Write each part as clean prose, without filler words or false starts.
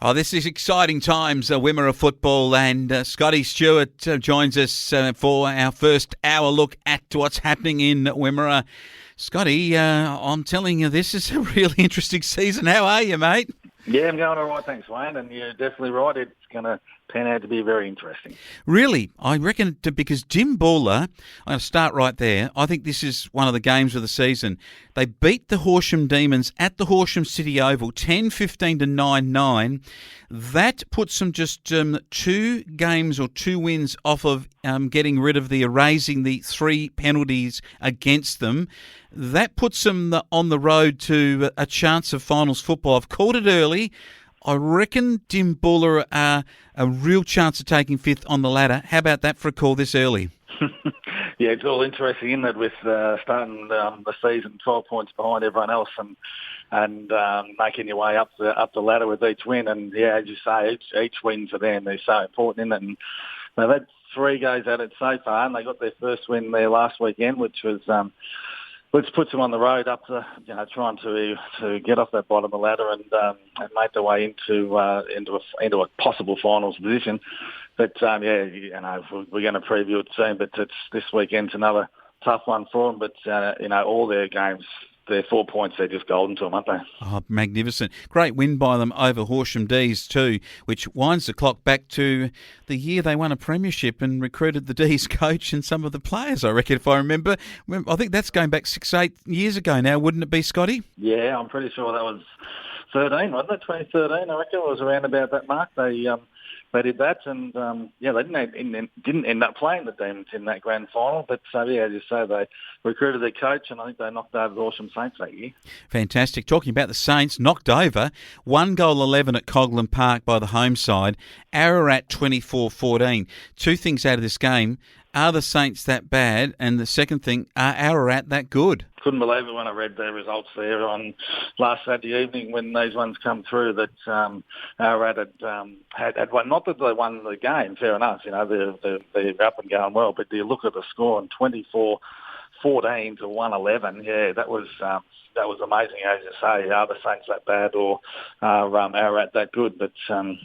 Oh, this is exciting times, Wimmera football, and Scotty Stewart joins us for our first hour look at what's happening in Wimmera. Scotty, I'm telling you, this is a really interesting season. How are you, mate? Yeah, I'm going all right, thanks, Wayne. And you're definitely right. It's going to pan out to be very interesting. Really? I reckon because Jim Buller, I'm going to start right there. I think this is one of the games of the season. They beat the Horsham Demons at the Horsham City Oval 10-15 to 9-9. That puts them just 2 games or 2 wins off of getting rid of erasing the 3 penalties against them. That puts them on the road to a chance of finals football. I've called it early. I reckon Jim Buller are a real chance of taking 5th on the ladder. How about that for a call this early? Yeah, it's all interesting, isn't it, with starting the season 12 points behind everyone else and making your way up the ladder with each win. And, yeah, as you say, each win for them, they're so important, isn't it? And they've had 3 goes at it so far, and they got their first win there last weekend, which puts them on the road up to, trying to get off that bottom of the ladder and make their way into a possible finals position. But we're going to preview it soon. But it's this weekend's another tough one for them. But all their games, their 4 points, they're just golden to them, aren't they? Oh, magnificent. Great win by them over Horsham D's too, which winds the clock back to the year they won a premiership and recruited the D's coach and some of the players, I reckon, if I remember. I think that's going back 6-8 years ago now, wouldn't it be, Scotty? Yeah, I'm pretty sure that was 13, wasn't it? 2013, I reckon. It was around about that mark. They did that, and they didn't end up playing the Demons in that grand final. But as you say, they recruited their coach, and I think they knocked over the Horsham Saints that year. Fantastic. Talking about the Saints, knocked over 1-11 at Coghlan Park by the home side. Ararat 24-14. 2 things out of this game. Are the Saints that bad? And the second thing, are Ararat that good? Couldn't believe it when I read their results there on last Saturday evening when these ones come through that Ararat had won. Not that they won the game, fair enough. They're up and going well. But you look at the score on 24-14 to 1-11. Yeah, that was amazing, as you say. Are the Saints that bad or are Ararat that good? But I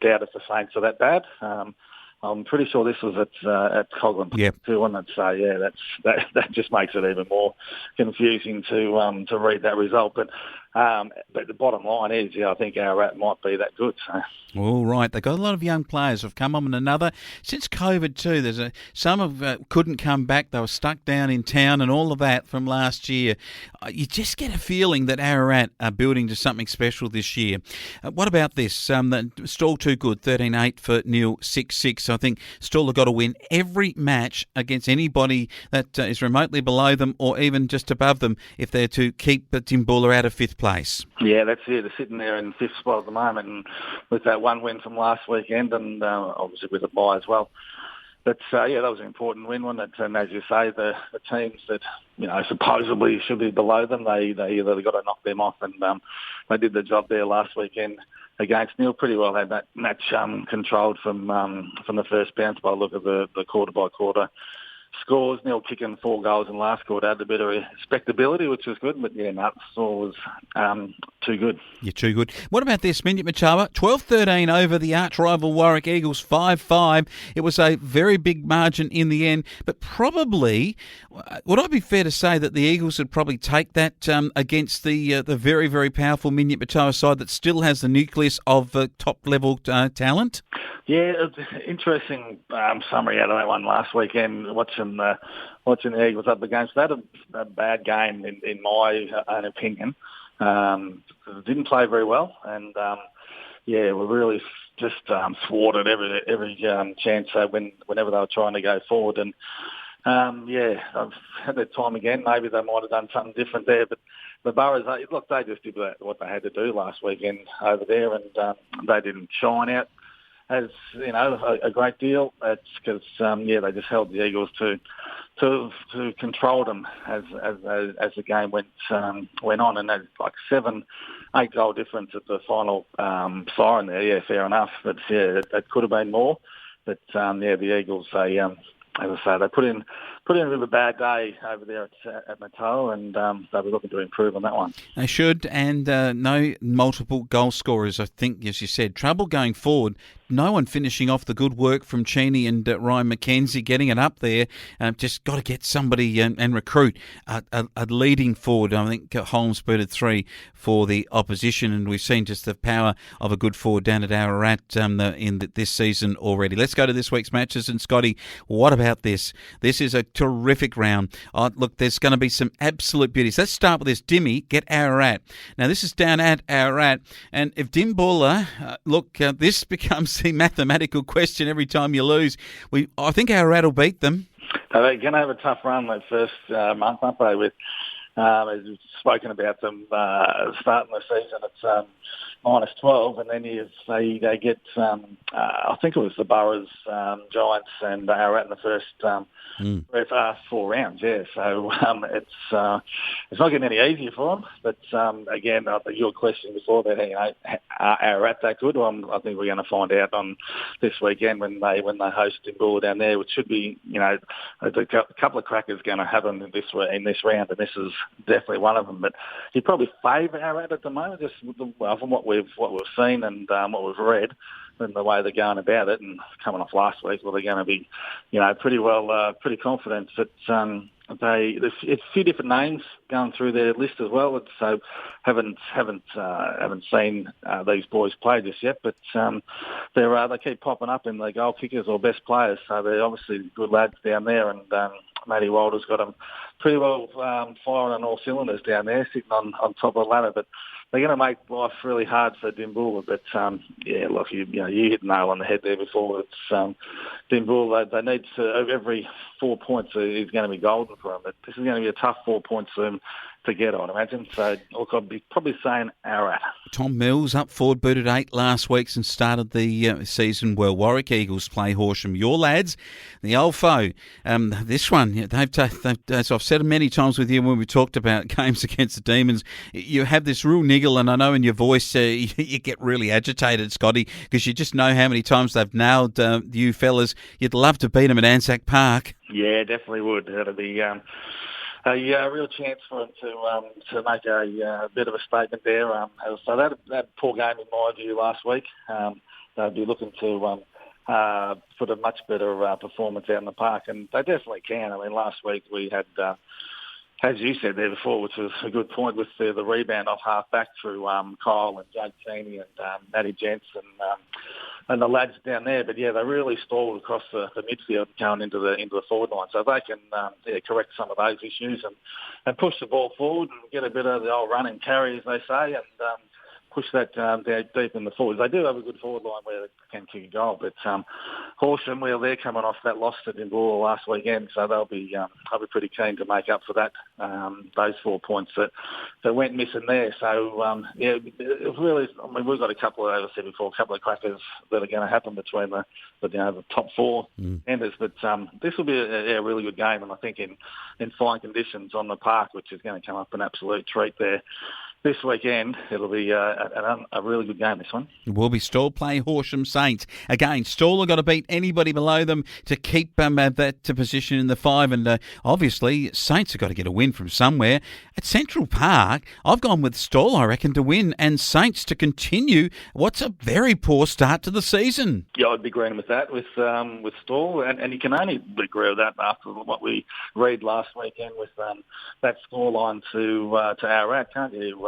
doubt if the Saints are that bad. I'm pretty sure this was at Coghlan too, and that just makes it even more confusing to read that result. But the bottom line is, I think Ararat might be that good. So. All right, they've got a lot of young players who've come on and another. Since COVID too, some couldn't come back. They were stuck down in town and all of that from last year. You just get a feeling that Ararat are building to something special this year. What about this? Stall too good, 13-8 for Neil, 6-6. I think Stall have got to win every match against anybody that is remotely below them or even just above them if they're to keep Timbula out of 5th place. Yeah, that's it. They're sitting there in 5th spot at the moment, and with that 1 win from last weekend, and obviously with a bye as well. But that was an important win, wasn't it? And as you say, the teams that supposedly should be below them, they got to knock them off, and they did the job there last weekend against Neil. Pretty well had that match controlled from the first bounce by the look of the quarter by quarter scores. Neil kicking 4 goals in the last quarter had a bit of respectability, which was good, but the score was too good. You're too good. What about this, Minyip Machawa? 12-13 over the arch-rival Warwick Eagles, 5-5. It was a very big margin in the end, but probably, would I be fair to say that the Eagles would probably take that against the very, very powerful Minyip Machawa side that still has the nucleus of top-level talent? Yeah, it's an interesting summary out of that one last weekend, watching the Eagles up against that. A bad game, in my own opinion. Didn't play very well, and we really just thwarted every chance whenever they were trying to go forward. And I've had that time again. Maybe they might have done something different there, but the Boroughs, they just did what they had to do last weekend over there, and they didn't shine out as a great deal. It's because they just held the Eagles to control them as the game went on, and there's like 7-8 goal difference at the final siren there. Yeah, fair enough, but that could have been more. But the Eagles, as I say, they put in put in a bit of a bad day over there at Matoa, and they'll be looking to improve on that one. They should, and no multiple goal scorers, I think, as you said. Trouble going forward. No one finishing off the good work from Cheney and Ryan McKenzie, getting it up there. Just got to get somebody and recruit a leading forward. I think Holmes booted 3 for the opposition, and we've seen just the power of a good forward down at Ararat this season already. Let's go to this week's matches, and Scotty, what about this? This is a terrific round. Look, there's going to be some absolute beauties. Let's start with this. Dimmy, get Ararat. Now, this is down at Ararat, and if Dimbula, this becomes the mathematical question every time you lose. I think Ararat will beat them. They're going to have a tough run that first month, aren't they? With as we've spoken about them starting the season, it's -12, and then they get I think it was the Boroughs, Giants, and Ararat in the first 4 rounds. Yeah, so it's not getting any easier for them. But again, your question before that, are Ararat that good? Well, I think we're going to find out on this weekend when they host Dimbula down there, which should be a couple of crackers going to happen in this round, and this is definitely one of them. But you probably favour Ararat at the moment, just from what we've seen and what we've read, and the way they're going about it, and coming off last week, well, they're going to be, pretty confident that there's a few different names going through their list as well. So haven't seen these boys play just yet, but they keep popping up in the goal kickers or best players. So they're obviously good lads down there, and Matty Walder's got them pretty well firing on all cylinders down there, sitting on top of the ladder. But they're going to make life really hard for Dimbula. But look, you hit the nail on the head there before. It's Dimbula. They need to, every 4 points is going to be golden for them. But this is going to be a tough 4 points for them to get, I'd imagine. So look, I'd be probably saying Ararat. Tom Mills up forward, booted 8 last week and started the season well. Warwick Eagles play Horsham. Your lads, the old foe. This one, they've, as I've said many times with you when we talked about games against the Demons, you have this real niggle, and I know in your voice you get really agitated, Scotty, because you just know how many times they've nailed you fellas. You'd love to beat them at Anzac Park. Yeah, definitely would. That'd be a real chance for them to make a bit of a statement there. So that poor game in my view last week. They'd be looking to put a much better performance out in the park, and they definitely can. I mean, last week we had, as you said there before, which was a good point, with the rebound off half back through Kyle and Jade Feeney and Matty Gents and the lads down there. But yeah, they really stalled across the midfield going into the forward line. So if they can correct some of those issues and push the ball forward and get a bit of the old run and carry, as they say, and push that down deep in the forwards. They do have a good forward line where they can kick a goal, but Horsham, well, they're coming off that loss to Dimbula last weekend, so they'll be pretty keen to make up for that, those 4 points that went missing there. So it really, I mean, we've got a couple of crackers that are going to happen between the top 4 enders, but this will be a really good game, and I think in fine conditions on the park, which is going to come up an absolute treat there. This weekend, it'll be a really good game, this one. It will be. Stawell play Horsham Saints. Again, Stawell have got to beat anybody below them to keep at that position in the 5. And obviously, Saints have got to get a win from somewhere. At Central Park, I've gone with Stawell, I reckon, to win, and Saints to continue what's a very poor start to the season. Yeah, I'd be agreeing with that, with Stawell. And you can only agree with that after what we read last weekend with that scoreline to Ararat, can't you?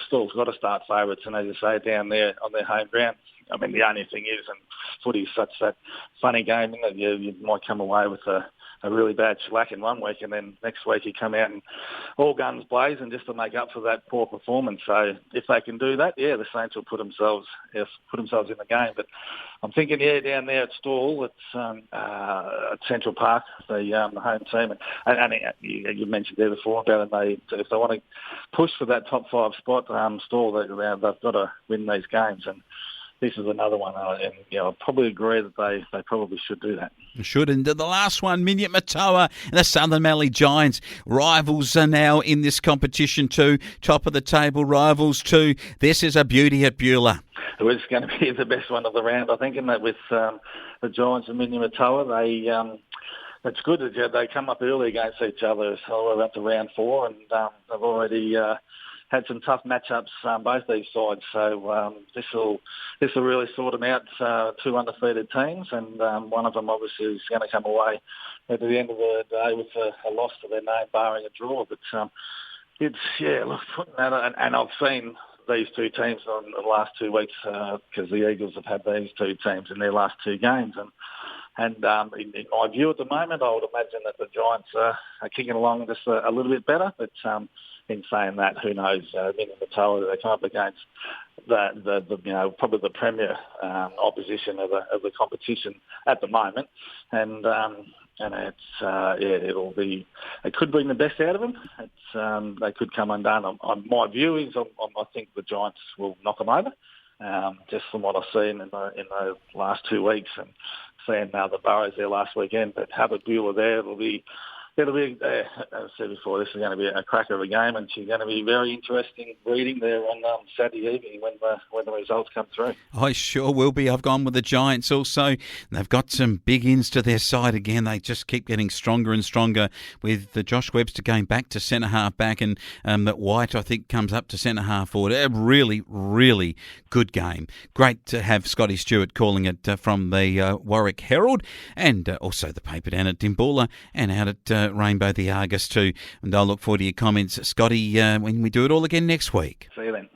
Stawell's got to start favourites, and as you say, down there on their home ground. I mean, the only thing is, and footy is such that funny game, that you might come away with a really bad shellac in 1 week, and then next week you come out and all guns blazing just to make up for that poor performance. So if they can do that, yeah, the Saints will put themselves in the game. But I'm thinking, down there at Stawell, it's at Central Park, the home team, and you mentioned there before about it. If they want to push for that top 5 spot, Stawell, they've got to win these games, and this is another one, and I probably agree that they probably should do that. Should. And the last one, Minyat Matoa and the Southern Mallee Giants. Rivals are now in this competition too. Top of the table rivals too. This is a beauty at Beulah. It was going to be the best one of the round, I think, in that with the Giants and Minyat Matoa. it's good that they come up early against each other. So we're up to round 4, and they've already had some tough matchups, both these sides. So this will really sort them out. 2 undefeated teams, and one of them obviously is going to come away at the end of the day with a loss to their name, barring a draw. But look, putting that, and I've seen these two teams in the last 2 weeks because the Eagles have had these two teams in their last 2 games, and in my view at the moment, I would imagine that the Giants are kicking along just a little bit better. But in saying that, who knows? In the tower, they come up against the probably the premier opposition of the competition at the moment, and it could bring the best out of them. They could come undone. My view is I think the Giants will knock them over. Just from what I've seen in the last 2 weeks, and seeing the Burrows there last weekend, but Hubbard Bueller there, it'll be, as I said before, this is going to be a cracker of a game, and she's going to be very interesting reading there on Saturday evening when the results come through. I sure will be. I've gone with the Giants also. They've got some big ins to their side again. They just keep getting stronger and stronger with the Josh Webster going back to centre half back, and that White, I think, comes up to centre half forward. A really, really good game. Great to have Scotty Stewart calling it from the Warwick Herald, and also the paper down at Dimboola and out at Rainbow the Argus too. And I'll look forward to your comments, Scotty, when we do it all again next week. See you then.